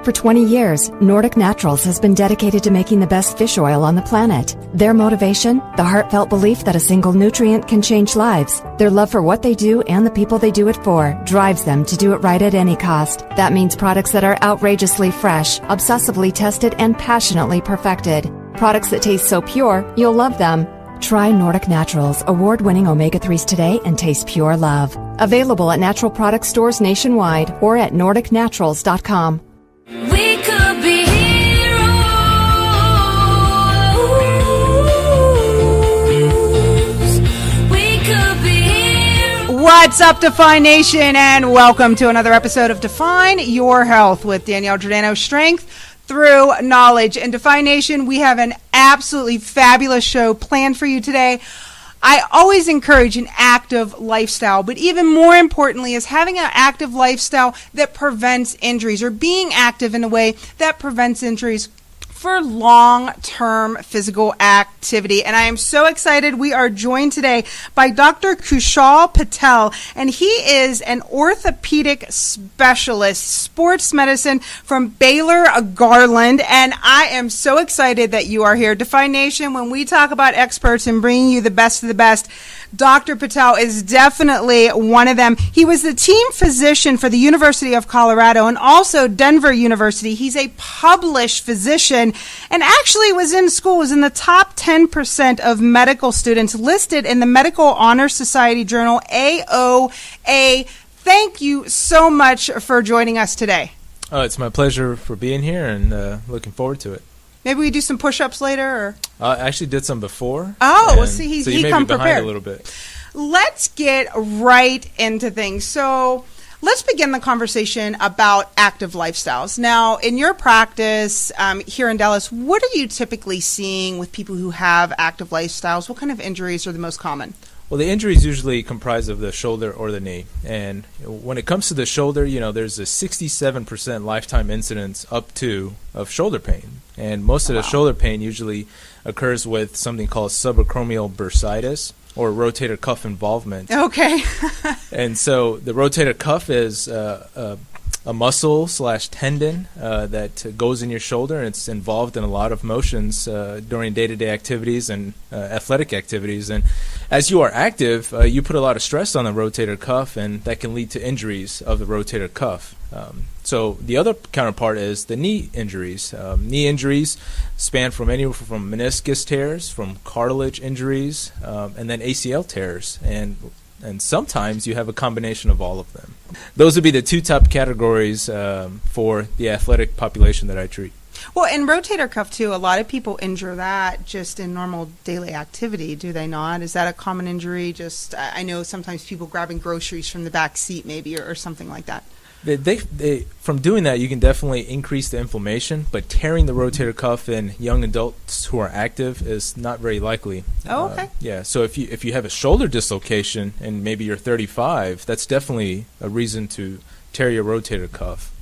For 20 years, Nordic Naturals has been dedicated to making the best fish oil on the planet. Their motivation? The heartfelt belief that a single nutrient can change lives. Their love for what they do and the people they do it for drives them to do it right at any cost. That means products that are outrageously fresh, obsessively tested, and passionately perfected. Products that taste so pure, you'll love them. Try Nordic Naturals award-winning omega-3s today and taste pure love. Available at natural product stores nationwide or at nordicnaturals.com. We could be heroes. We could be heroes. What's up, Define Nation, and welcome to another episode of Define Your Health with Danielle Girdano, Strength Through Knowledge. And Define Nation, we have an absolutely fabulous show planned for you today. I always encourage an active lifestyle, but even more importantly is having an active lifestyle that prevents injuries, or being active in a way that prevents injuries for long-term physical activity. And I am so excited. We are joined today by Dr. Kushal Patel, and he is an orthopedic specialist, sports medicine from Baylor Garland. And I am so excited that you are here. Define Nation, when we talk about experts and bringing you the best of the best, Dr. Patel is definitely one of them. He was the team physician for the University of Colorado and also Denver University. He's a published physician and actually was in the top 10% of medical students listed in the Medical Honor Society journal, AOA. Thank you so much for joining us today. Oh, it's my pleasure for being here and looking forward to it. Maybe we do some push-ups later, or I actually did some before. Oh, well, see, so you may come be behind prepared a little bit. Let's get right into things. So let's begin the conversation about active lifestyles. Now, in your practice here in Dallas, what are you typically seeing with people who have active lifestyles? What kind of injuries are the most common? Well, the injuries usually comprise of the shoulder or the knee. And when it comes to the shoulder, there's a 67% lifetime incidence up to of shoulder pain. And most of the shoulder pain usually occurs with something called subacromial bursitis, or rotator cuff involvement. Okay. And so the rotator cuff is a muscle / tendon that goes in your shoulder, and it's involved in a lot of motions during day-to-day activities and athletic activities. And as you are active, you put a lot of stress on the rotator cuff, and that can lead to injuries of the rotator cuff. So the other counterpart is the knee injuries. Knee injuries span from anywhere from meniscus tears, from cartilage injuries, and then ACL tears. And sometimes you have a combination of all of them. Those would be the two top categories for the athletic population that I treat. Well, in rotator cuff, too, a lot of people injure that just in normal daily activity, do they not? Is that a common injury? Just, I know sometimes people grabbing groceries from the back seat maybe, or something like that. They from doing that, you can definitely increase the inflammation, but tearing the rotator cuff in young adults who are active is not very likely. Oh, okay. Yeah, so if you have a shoulder dislocation and maybe you're 35, that's definitely a reason to tear your rotator cuff.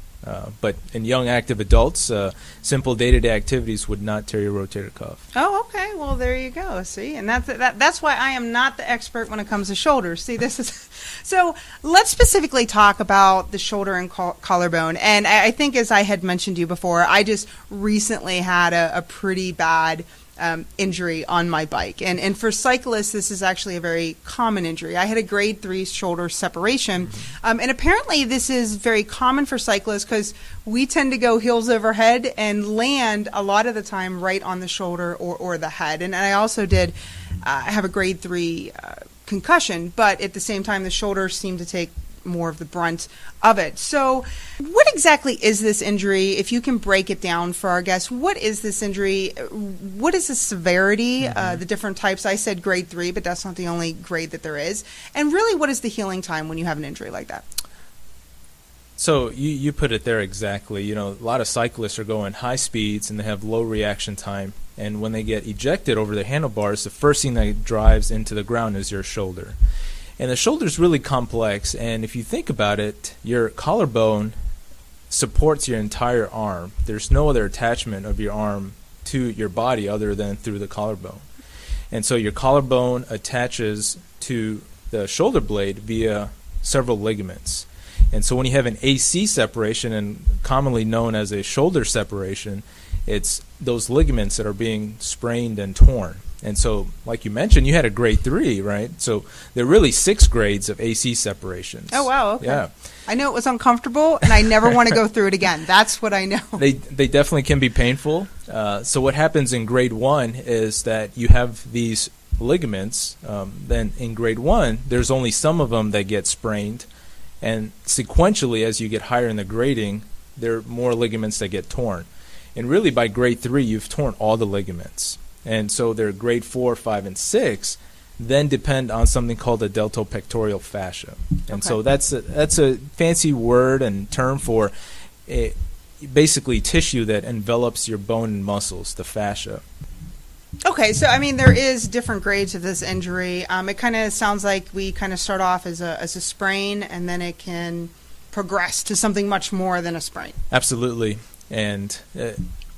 But in young active adults, simple day-to-day activities would not tear your rotator cuff. Oh, okay. Well, there you go. See, and that's why I am not the expert when it comes to shoulders. See, this is so. Let's specifically talk about the shoulder and collarbone. And I think, as I had mentioned to you before, I just recently had a pretty bad injury on my bike. And for cyclists, this is actually a very common injury. I had a grade 3 shoulder separation. And apparently this is very common for cyclists because we tend to go heels over head and land a lot of the time right on the shoulder or the head. And I also did have a grade 3 concussion, but at the same time, the shoulders seem to take more of the brunt of it. So what exactly is this injury? If you can break it down for our guests, what is this injury? What is the severity, the different types? I said grade 3, but that's not the only grade that there is. And really, what is the healing time when you have an injury like that? So you put it there exactly. A lot of cyclists are going high speeds and they have low reaction time. And when they get ejected over the handlebars, the first thing that drives into the ground is your shoulder. And the shoulder is really complex, and if you think about it, your collarbone supports your entire arm. There's no other attachment of your arm to your body other than through the collarbone. And so your collarbone attaches to the shoulder blade via several ligaments. And so when you have an AC separation, and commonly known as a shoulder separation, it's those ligaments that are being sprained and torn. And so, like you mentioned, you had a grade 3, right? So there are really 6 grades of AC separations. Oh, wow. Okay. Yeah. I know it was uncomfortable, and I never want to go through it again. That's what I know. They definitely can be painful. So what happens in grade 1 is that you have these ligaments. Then in grade 1, there's only some of them that get sprained. And sequentially, as you get higher in the grading, there are more ligaments that get torn. And really, by grade 3, you've torn all the ligaments. And so their grade 4, 5, and 6 then depend on something called the deltopectoral fascia. And so that's a fancy word and term for basically tissue that envelops your bone and muscles, the fascia. Okay, so I mean, there is different grades of this injury. It kind of sounds like we kind of start off as a sprain, and then it can progress to something much more than a sprain. Absolutely. And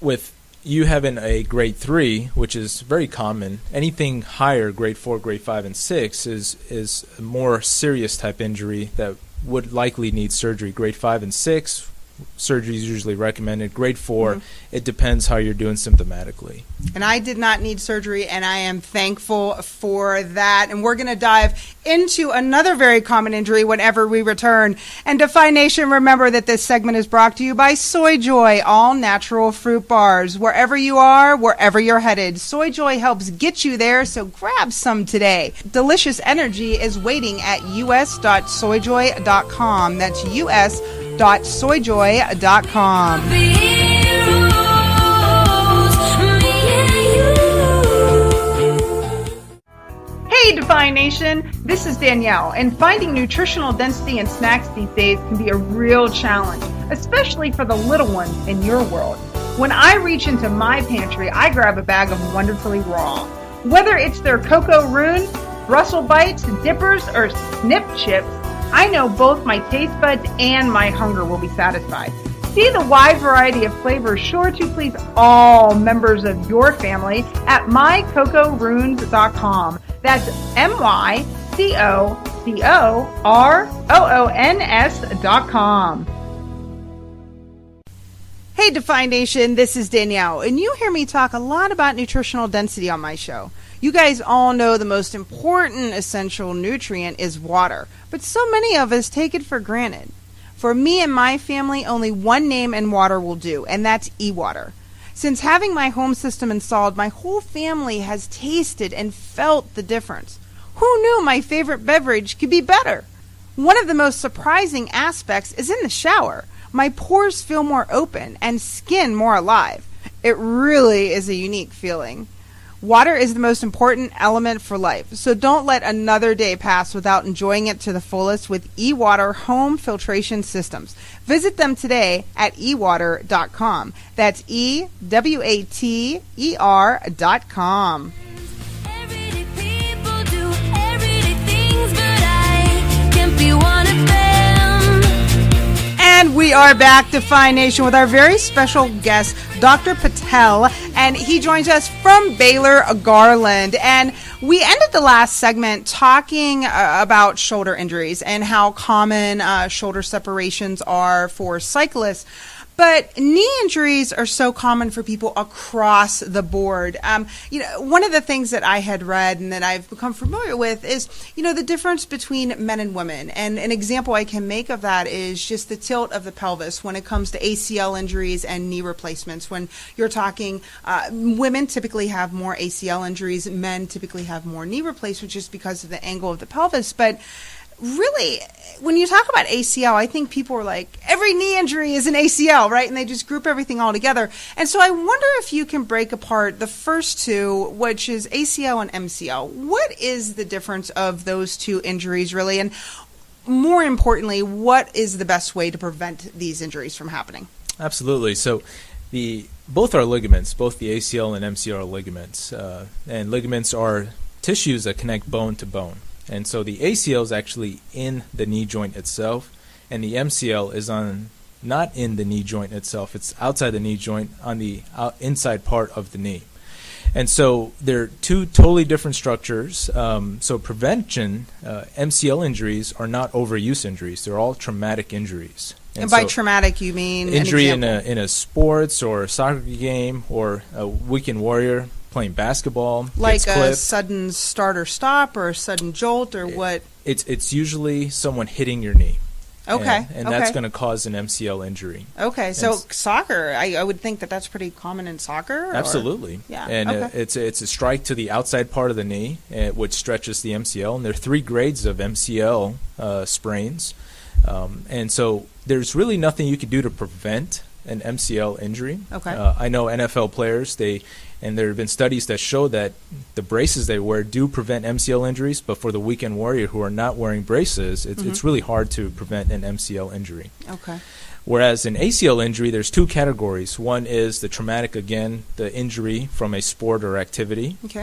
with you having a grade 3, which is very common, anything higher, grade 4, grade 5, and 6, is a more serious type injury that would likely need surgery. Grade 5 and 6, surgery is usually recommended. Grade 4, it depends how you're doing symptomatically. And I did not need surgery, and I am thankful for that. And we're going to dive into another very common injury whenever we return. And Defy Nation, remember that this segment is brought to you by Soy Joy, all natural fruit bars. Wherever you are, wherever you're headed, Soy Joy helps get you there, so grab some today. Delicious energy is waiting at us.soyjoy.com. That's us.soyjoy.com. Hey, Defy Nation, this is Danielle, and finding nutritional density in snacks these days can be a real challenge, especially for the little ones in your world. When I reach into my pantry, I grab a bag of Wonderfully Raw. Whether it's their Cocoa Rune, Brussels Bites, Dippers, or Snip Chips, I know both my taste buds and my hunger will be satisfied. See the wide variety of flavors sure to please all members of your family at mycocorunes.com. That's mycocoruons.com. Hey, Defy Nation, this is Danielle, and you hear me talk a lot about nutritional density on my show. You guys all know the most important essential nutrient is water, but so many of us take it for granted. For me and my family, only one name in water will do, and that's e-water. Since having my home system installed, my whole family has tasted and felt the difference. Who knew my favorite beverage could be better? One of the most surprising aspects is in the shower. My pores feel more open and skin more alive. It really is a unique feeling. Water is the most important element for life, so don't let another day pass without enjoying it to the fullest with eWater home filtration systems. Visit them today at ewater.com. That's EWATER.com. Everyday people do everyday things, but I can't be one of them. And we are back, Defy Nation, with our very special guest, Dr. Patel, and he joins us from Baylor, Garland. And we ended the last segment talking about shoulder injuries and how common shoulder separations are for cyclists. But knee injuries are so common for people across the board. One of the things that I had read and that I've become familiar with is, the difference between men and women. And an example I can make of that is just the tilt of the pelvis when it comes to ACL injuries and knee replacements. When you're talking, women typically have more ACL injuries, men typically have more knee replacements just because of the angle of the pelvis. But really, when you talk about ACL, I think people are like, every knee injury is an ACL, right? And they just group everything all together. And so I wonder if you can break apart the first two, which is ACL and MCL. What is the difference of those two injuries, really? And more importantly, what is the best way to prevent these injuries from happening? Absolutely. So both are ligaments, both the ACL and MCL are ligaments. And ligaments are tissues that connect bone to bone. And so the ACL is actually in the knee joint itself, and the MCL is not in the knee joint itself. It's outside the knee joint on the inside part of the knee. And so they're two totally different structures. So prevention, MCL injuries are not overuse injuries. They're all traumatic injuries. And by so traumatic, you mean injury an in a sports or a soccer game, or a weekend warrior playing basketball, like gets a clipped. sudden start or stop, or a sudden jolt, or what? It's usually someone hitting your knee. Okay. And that's going to cause an MCL injury. Okay, so soccer, I would think that's pretty common in soccer? Or? Absolutely. Yeah. And okay. it's a strike to the outside part of the knee, which stretches the MCL. And there are 3 grades of MCL sprains. And so there's really nothing you can do to prevent an MCL injury. Okay. I know NFL players, and there have been studies that show that the braces they wear do prevent MCL injuries, but for the weekend warrior who are not wearing braces, it's really hard to prevent an MCL injury. Okay. Whereas in ACL injury, there's 2 categories. One is the traumatic, again, the injury from a sport or activity. Okay.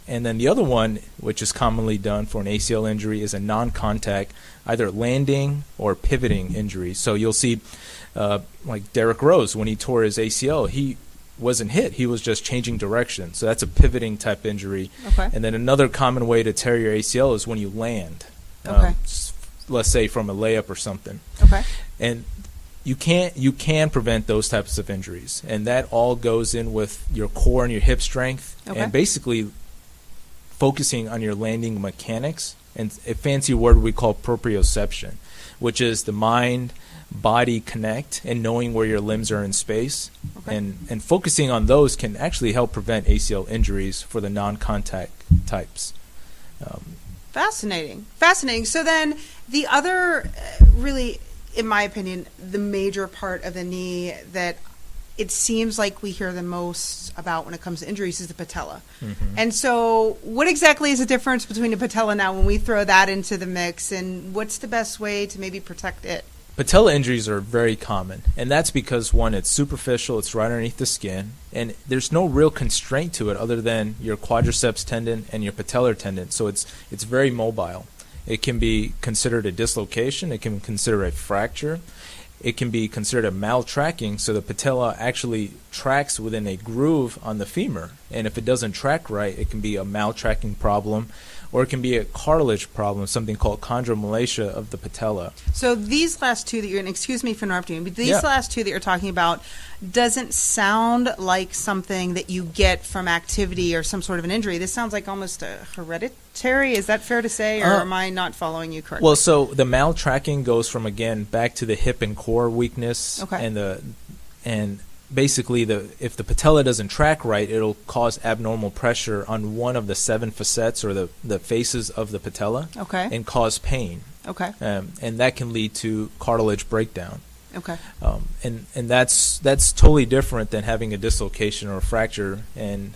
And then the other one, which is commonly done for an ACL injury, is a non-contact, either landing or pivoting injury. So you'll see, like Derrick Rose, when he tore his ACL, he wasn't hit. He was just changing direction. So that's a pivoting type injury. Okay. And then another common way to tear your ACL is when you land. Okay. Let's say from a layup or something. Okay. And you can prevent those types of injuries, and that all goes in with your core and your hip strength, and basically focusing on your landing mechanics, and a fancy word we call proprioception, which is the mind body connect and knowing where your limbs are in space, and focusing on those can actually help prevent ACL injuries for the non-contact types. Fascinating. So then the other really, in my opinion, the major part of the knee that it seems like we hear the most about when it comes to injuries is the patella. And so what exactly is the difference between the patella now when we throw that into the mix, and what's the best way to maybe protect it? Patella injuries are very common, and that's because, one, it's superficial, it's right underneath the skin, and there's no real constraint to it other than your quadriceps tendon and your patellar tendon, so it's very mobile. It can be considered a dislocation, it can be considered a fracture, it can be considered a maltracking, so the patella actually tracks within a groove on the femur, and if it doesn't track right, it can be a maltracking problem, or it can be a cartilage problem, something called chondromalacia of the patella. So these last two that you're, and excuse me for interrupting you, but these last two that you're talking about doesn't sound like something that you get from activity or some sort of an injury. This sounds like almost a hereditary. Is that fair to say, or am I not following you correctly? Well, so the maltracking goes from, again, back to the hip and core weakness, and basically, if the patella doesn't track right, it'll cause abnormal pressure on one of the 7 facets or the faces of the patella, and cause pain. And that can lead to cartilage breakdown. And that's totally different than having a dislocation or a fracture, and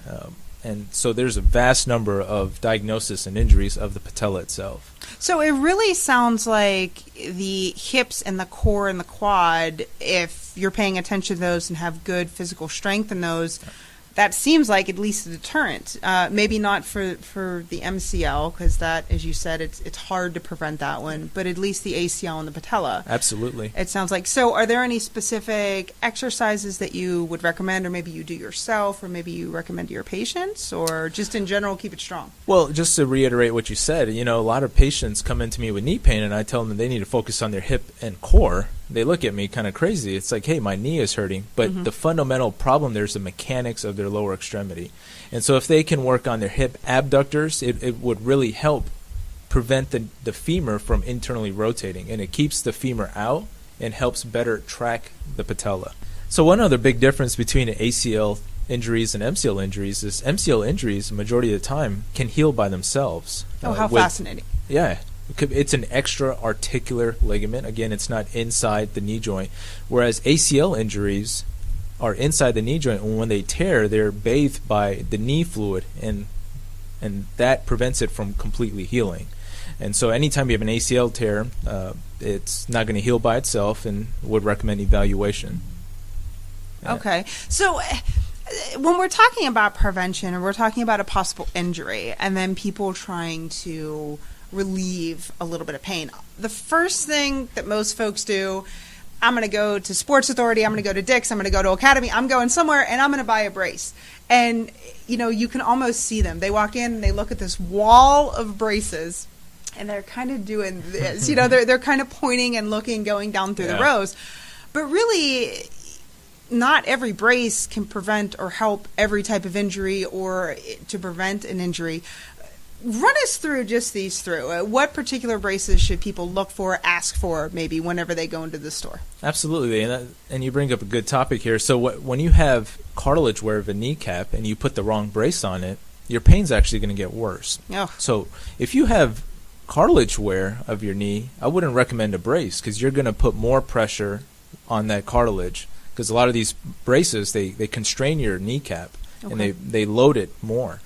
so there's a vast number of diagnoses and injuries of the patella itself. So it really sounds like the hips and the core and the quad, if you're paying attention to those and have good physical strength in those, that seems like at least a deterrent. Maybe not for the MCL, because that, as you said, it's hard to prevent that one, but at least the ACL and the patella. Absolutely. It sounds like. So are there any specific exercises that you would recommend, or maybe you do yourself, or maybe you recommend to your patients, or just in general keep it strong? Well, just to reiterate what you said, a lot of patients come into me with knee pain, and I tell them that they need to focus on their hip and core. They look at me kind of crazy. It's like, hey, my knee is hurting. But the fundamental problem there is the mechanics of their lower extremity. And so if they can work on their hip abductors, it would really help prevent the femur from internally rotating. And it keeps the femur out and helps better track the patella. So one other big difference between ACL injuries and MCL injuries is MCL injuries, the majority of the time, can heal by themselves. Oh, how fascinating. Yeah. It's an extra articular ligament. Again, it's not inside the knee joint. Whereas ACL injuries are inside the knee joint, and when they tear, they're bathed by the knee fluid, and that prevents it from completely healing. And so anytime you have an ACL tear, it's not going to heal by itself, and would recommend evaluation. Okay. So when we're talking about prevention, or we're talking about a possible injury, and then people trying to relieve a little bit of pain, the first thing that most folks do, I'm going to go to Sports Authority, I'm going to go to Dick's, I'm going to go to Academy, I'm going somewhere, and I'm going to buy a brace. And, you can almost see them. They walk in and they look at this wall of braces, and they're kind of doing this. They're kind of pointing and looking, going down through the rows. But really, not every brace can prevent or help every type of injury or to prevent an injury. Run us through just these through. What particular braces should people look for, ask for, maybe whenever they go into the store? Absolutely, and you bring up a good topic here. So when you have cartilage wear of a kneecap and you put the wrong brace on it, your pain's actually going to get worse. Oh. So if you have cartilage wear of your knee, I wouldn't recommend a brace because you're going to put more pressure on that cartilage, because a lot of these braces, they constrain your kneecap and they load it more.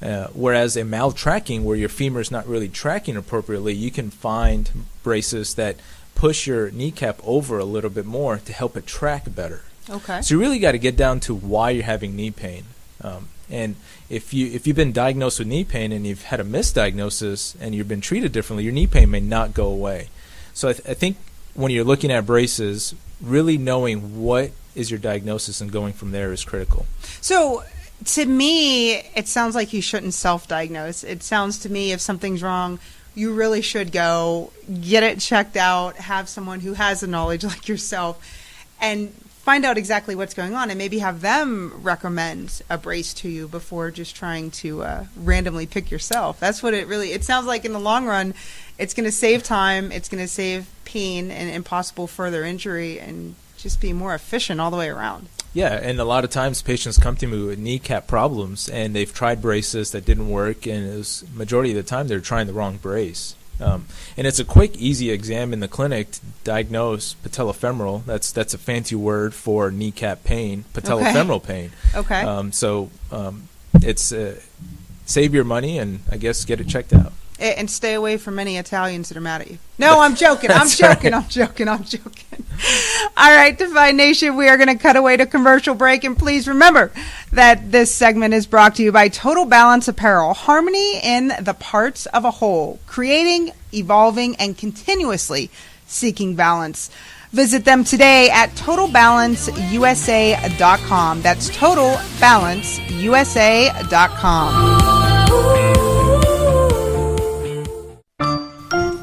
Whereas a maltracking, where your femur is not really tracking appropriately, you can find braces that push your kneecap over a little bit more to help it track better. Okay. So you really got to get down to why you're having knee pain. And if you've been diagnosed with knee pain and you've had a misdiagnosis and you've been treated differently, your knee pain may not go away. So I think when you're looking at braces, really knowing what is your diagnosis and going from there is critical. So to me, it sounds like you shouldn't self-diagnose. It sounds to me if something's wrong, you really should go get it checked out, have someone who has the knowledge like yourself, and find out exactly what's going on, and maybe have them recommend a brace to you before just trying to randomly pick yourself. That's what it sounds like in the long run. It's going to save time, it's going to save pain and possible further injury, and just be more efficient all the way around. Yeah, and a lot of times patients come to me with kneecap problems, and they've tried braces that didn't work, and it was majority of the time they're trying the wrong brace. And it's a quick, easy exam in the clinic to diagnose patellofemoral. That's a fancy word for kneecap pain, patellofemoral pain. Okay. So it's save your money and I guess get it checked out. And stay away from any Italians that are mad at you. No, I'm joking. I'm joking. All right, Define Nation, we are going to cut away to commercial break. And please remember that this segment is brought to you by Total Balance Apparel. Harmony in the parts of a whole. Creating, evolving, and continuously seeking balance. Visit them today at TotalBalanceUSA.com. That's TotalBalanceUSA.com.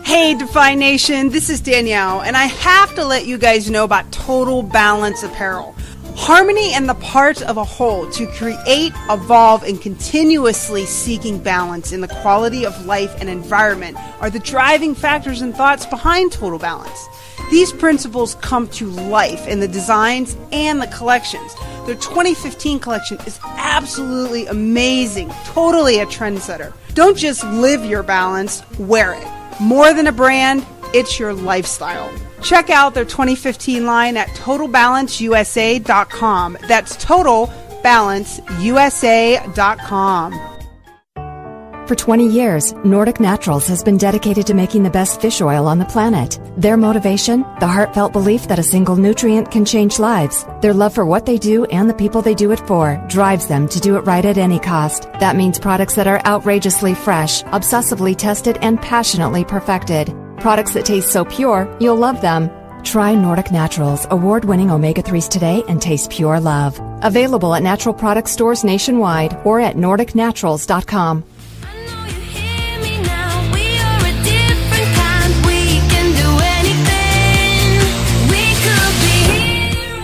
Hey, Define Nation, this is Danielle, and I have to let you guys know about Total Balance Apparel. Harmony and the parts of a whole to create, evolve, and continuously seeking balance in the quality of life and environment are the driving factors and thoughts behind Total Balance. These principles come to life in the designs and the collections. Their 2015 collection is absolutely amazing, totally a trendsetter. Don't just live your balance, wear it. More than a brand, it's your lifestyle. Check out their 2015 line at TotalBalanceUSA.com. That's TotalBalanceUSA.com. For 20 years, Nordic Naturals has been dedicated to making the best fish oil on the planet. Their motivation? The heartfelt belief that a single nutrient can change lives. Their love for what they do and the people they do it for drives them to do it right at any cost. That means products that are outrageously fresh, obsessively tested, and passionately perfected. Products that taste so pure, you'll love them. Try Nordic Naturals award-winning omega-3s today and taste pure love. Available at natural product stores nationwide or at NordicNaturals.com.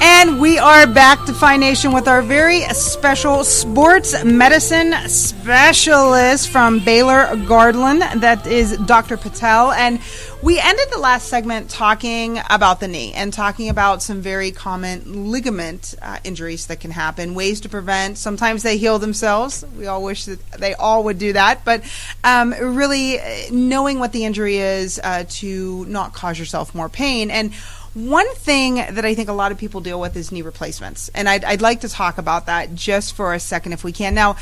And we are back to Define Nation with our very special sports medicine specialist from Baylor Garland. That is Dr. Patel. And we ended the last segment talking about the knee and talking about some very common ligament injuries that can happen, ways to prevent. Sometimes they heal themselves. We all wish that they all would do that. But really knowing what the injury is to not cause yourself more pain. And one thing that I think a lot of people deal with is knee replacements. And I'd like to talk about that just for a second if we can. Now,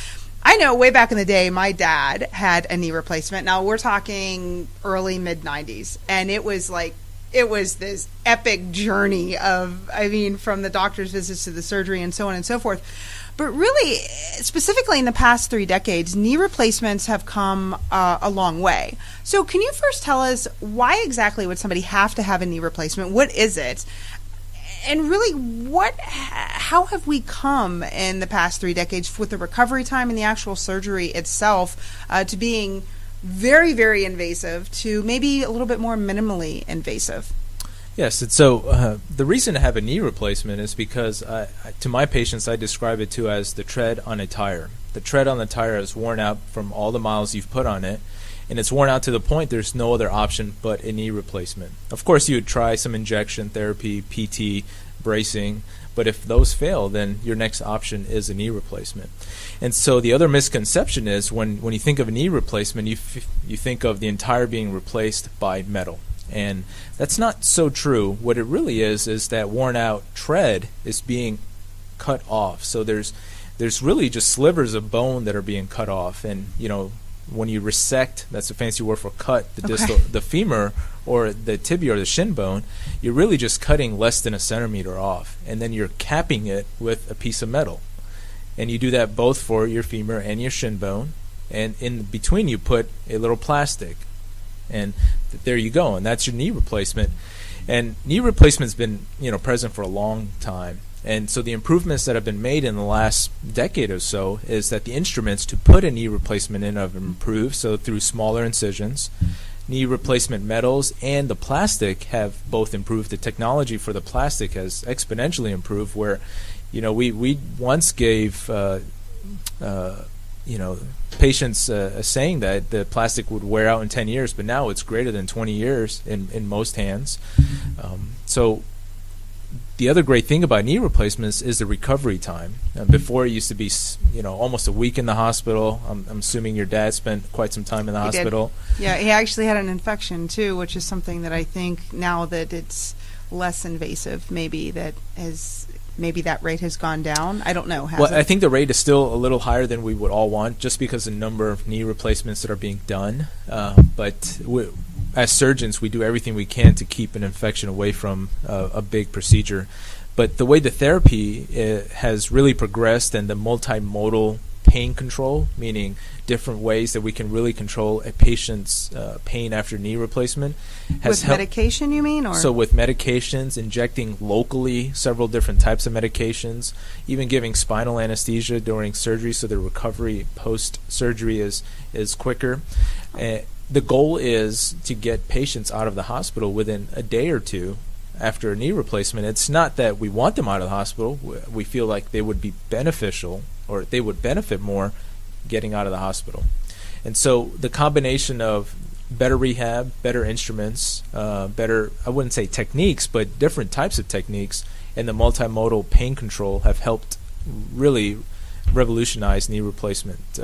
I know way back in the day, my dad had a knee replacement. Now, we're talking early, mid-90s. And it was it was this epic journey of, I mean, from the doctor's visits to the surgery and so on and so forth. But really, specifically in the past 3 decades, knee replacements have come a long way. So can you first tell us why exactly would somebody have to have a knee replacement? What is it? And really, how have we come in the past 3 decades with the recovery time and the actual surgery itself to being very, very invasive to maybe a little bit more minimally invasive? Yes, and so the reason to have a knee replacement is because to my patients I describe it to as the tread on a tire. The tread on the tire is worn out from all the miles you've put on it, and it's worn out to the point there's no other option but a knee replacement. Of course, you would try some injection therapy, PT, bracing, but if those fail, then your next option is a knee replacement. And so the other misconception is when you think of a knee replacement, you think of the entire being replaced by metal. And that's not so true. What it really is that worn out tread is being cut off. So there's really just slivers of bone that are being cut off. And when you resect, that's a fancy word for cut, the femur or the tibia or the shin bone, you're really just cutting less than a centimeter off, and then you're capping it with a piece of metal. And you do that both for your femur and your shin bone, and in between you put a little plastic. And there you go, and that's your knee replacement. And knee replacement's been present for a long time. And so the improvements that have been made in the last decade or so is that the instruments to put a knee replacement in have improved. So through smaller incisions, knee replacement metals and the plastic have both improved. The technology for the plastic has exponentially improved, where we once gave patients saying that the plastic would wear out in 10 years, but now it's greater than 20 years in most hands. So the other great thing about knee replacements is the recovery time. Before it used to be almost a week in the hospital. I'm assuming your dad spent quite some time in the hospital. Did. Yeah, he actually had an infection too, which is something that I think now that it's less invasive, maybe that rate has gone down. I don't know. I think the rate is still a little higher than we would all want, just because of the number of knee replacements that are being done. But as surgeons, we do everything we can to keep an infection away from a big procedure. But the way the therapy has really progressed, and the multimodal pain control, meaning different ways that we can really control a patient's pain after knee replacement. With medication, you mean? Or? So with medications, injecting locally several different types of medications, even giving spinal anesthesia during surgery so the recovery post-surgery is quicker. The goal is to get patients out of the hospital within a day or two after a knee replacement. It's not that we want them out of the hospital. We feel like they would be beneficial, or they would benefit more getting out of the hospital. And so the combination of better rehab, better instruments, better, I wouldn't say techniques, but different types of techniques, and the multimodal pain control have helped really revolutionize knee replacement.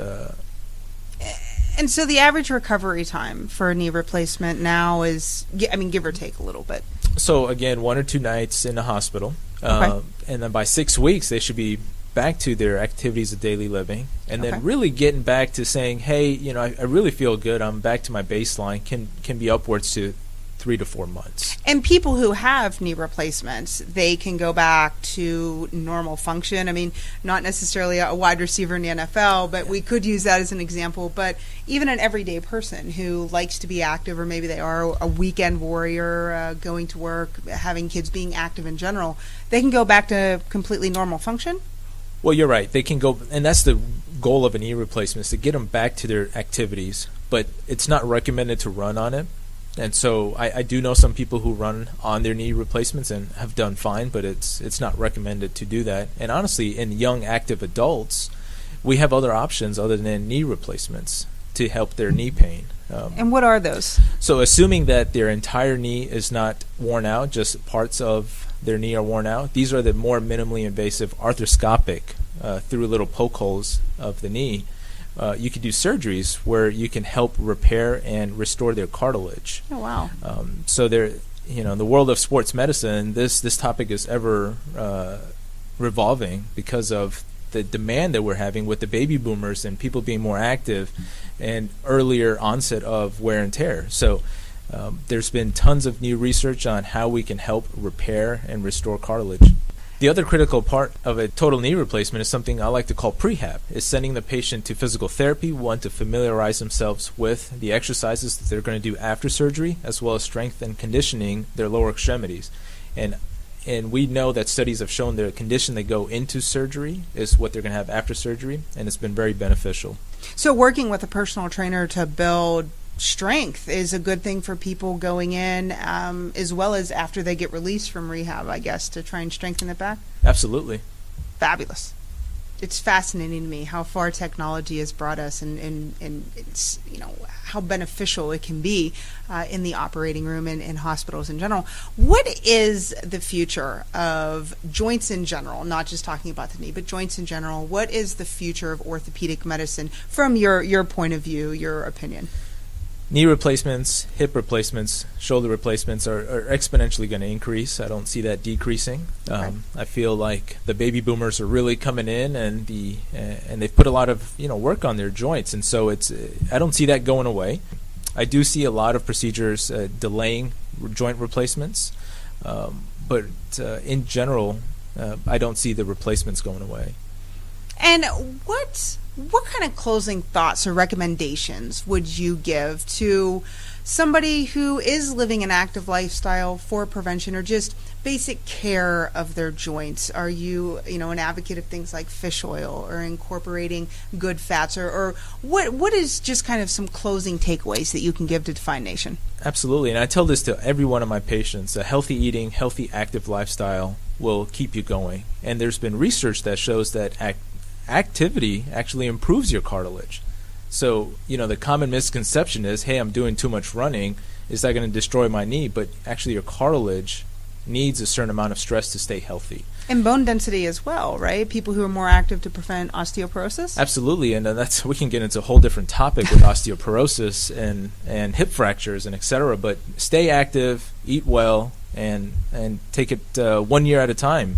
And so the average recovery time for a knee replacement now is, give or take a little bit. So again, 1 or 2 nights in the hospital, Okay. And then by 6 weeks they should be back to their activities of daily living, and Okay. then really getting back to saying, hey, I really feel good, I'm back to my baseline, can be upwards to 3 to 4 months. And people who have knee replacements, they can go back to normal function. I mean, not necessarily a wide receiver in the NFL, but we could use that as an example. But even an everyday person who likes to be active, or maybe they are a weekend warrior, going to work, having kids, being active in general, they can go back to completely normal function? Well, you're right. They can go, and that's the goal of a knee replacement, is to get them back to their activities. But it's not recommended to run on it. And so I do know some people who run on their knee replacements and have done fine, but it's not recommended to do that. And honestly, in young active adults, we have other options other than knee replacements to help their knee pain. And what are those? So assuming that their entire knee is not worn out, just parts of their knee are worn out, these are the more minimally invasive arthroscopic, through little poke holes of the knee. You could do surgeries where you can help repair and restore their cartilage. Oh, wow. So there, in the world of sports medicine, this topic is ever revolving because of the demand that we're having with the baby boomers and people being more active and earlier onset of wear and tear. So There's been tons of new research on how we can help repair and restore cartilage. The other critical part of a total knee replacement is something I like to call prehab, is sending the patient to physical therapy, one, to familiarize themselves with the exercises that they're going to do after surgery, as well as strength and conditioning their lower extremities. And we know that studies have shown the condition they go into surgery is what they're going to have after surgery, and it's been very beneficial. So working with a personal trainer to build strength is a good thing for people going in, as well as after they get released from rehab, I guess, to try and strengthen it back? Absolutely. Fabulous. It's fascinating to me how far technology has brought us, and it's, how beneficial it can be in the operating room and in hospitals in general. What is the future of joints in general, not just talking about the knee, but joints in general? What is the future of orthopedic medicine from your point of view, your opinion? Knee replacements, hip replacements, shoulder replacements are exponentially going to increase. I don't see that decreasing. Okay. I feel like the baby boomers are really coming in, and they've put a lot of work on their joints, and so I don't see that going away. I do see a lot of procedures delaying joint replacements, but in general, I don't see the replacements going away. And what kind of closing thoughts or recommendations would you give to somebody who is living an active lifestyle for prevention or just basic care of their joints? Are you, an advocate of things like fish oil or incorporating good fats, or what is just kind of some closing takeaways that you can give to Define Nation? Absolutely, and I tell this to every one of my patients: a healthy eating, healthy active lifestyle will keep you going. And there's been research that shows that activity actually improves your cartilage. So, the common misconception is, hey, I'm doing too much running. Is that going to destroy my knee? But actually your cartilage needs a certain amount of stress to stay healthy. And bone density as well, right? People who are more active to prevent osteoporosis? Absolutely, and we can get into a whole different topic with osteoporosis and hip fractures and et cetera. But stay active, eat well, and take it 1 year at a time.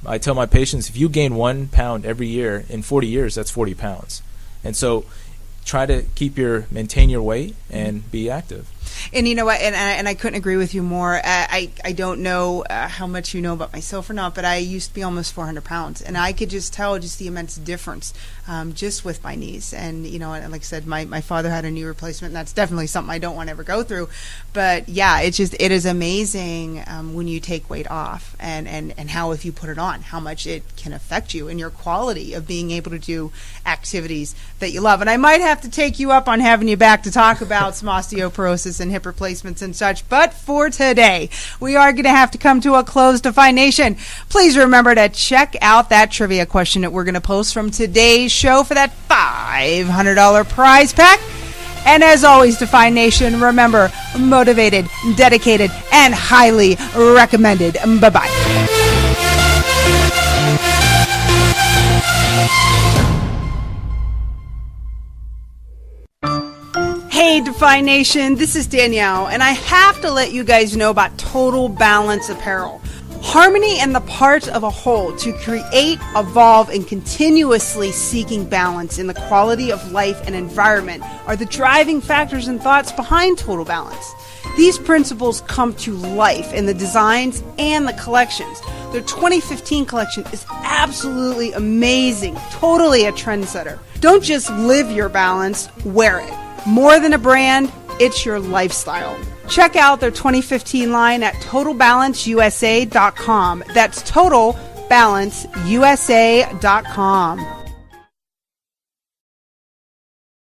I tell my patients, if you gain 1 pound every year, in 40 years, that's 40 pounds. And so try to maintain your weight and be active. And you know what, and I couldn't agree with you more. I don't know how much you know about myself or not, but I used to be almost 400 pounds, and I could just tell just the immense difference just with my knees. And, and like I said, my father had a knee replacement, and that's definitely something I don't want to ever go through. But yeah, it is amazing when you take weight off and how, if you put it on, how much it can affect you and your quality of being able to do activities that you love. And I might have to take you up on having you back to talk about some osteoporosis and hip replacements and such. But for today, we are going to have to come to a close. Define Nation, please remember to check out that trivia question that we're going to post from today's show for that $500 prize pack. And as always, Define Nation, remember, motivated, dedicated, and highly recommended. Bye-bye. Hey, Define Nation, this is Danielle, and I have to let you guys know about Total Balance Apparel. Harmony and the parts of a whole to create, evolve, and continuously seeking balance in the quality of life and environment are the driving factors and thoughts behind Total Balance. These principles come to life in the designs and the collections. Their 2015 collection is absolutely amazing, totally a trendsetter. Don't just live your balance, wear it. More than a brand, it's your lifestyle. Check out their 2015 line at TotalBalanceUSA.com. That's TotalBalanceUSA.com.